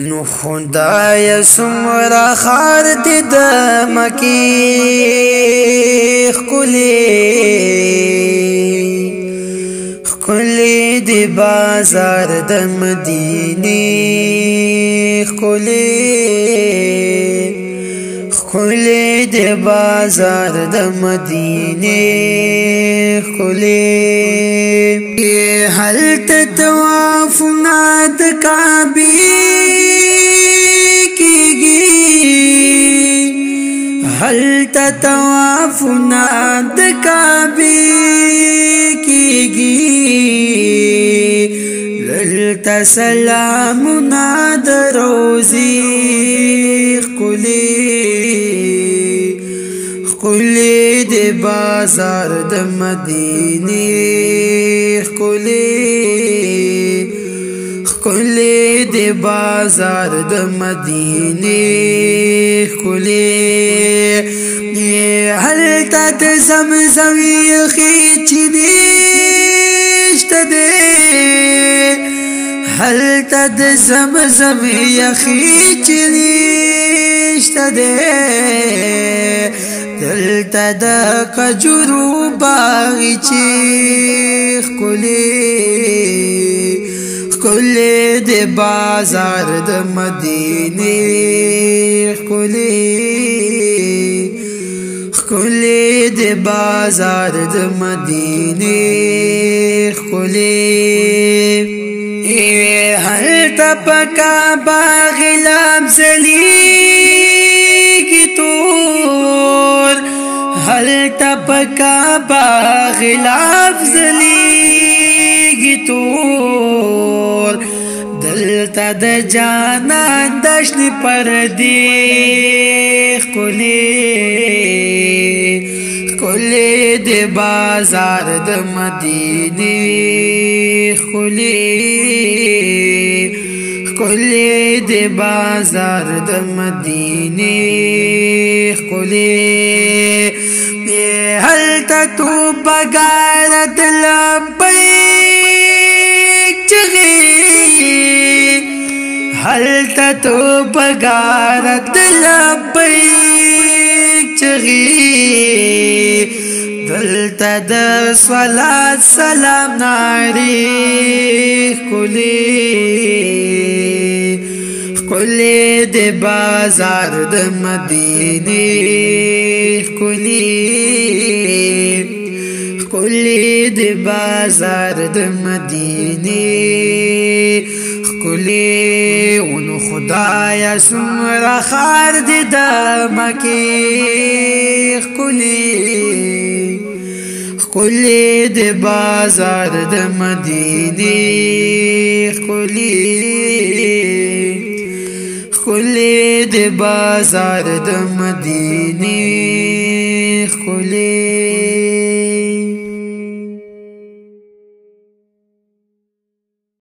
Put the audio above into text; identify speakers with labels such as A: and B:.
A: نو خدای سمرا خار دی د مکی خلی دی بازار د مدینه خلی دی بازار د مدینه حلت طواف ناد کعبی حلت طواف ناد کعبی للت سلام ناد روزی خلی دی بازار د مدینه خلی دی بازار د مدینه حلتا د زمزم یخی نشت ده حلتا د زمزم یخی نشت ده دلتا د کجورو باغی چی خلی دی بازار د مدینه خلی دی بازار د مدینه حلتا پکا باغلام زلیگی تور حلتا پکا باغلام زلیگی تور دلتا د جانان دشن پردی خلی دی بازار د مدینه خلی دی بازار د مدینه حلتا تو بغارت لبیک چغی حلتا تو بغارت لبیک چغی دلتا د صلات سلام ناری خلی دی بازار د مدینه خلی دی بازار د مدینه ونو خدایا سمرا خار دی د مکی خلی دی بازار د مدینه خلی دی بازار د مدینه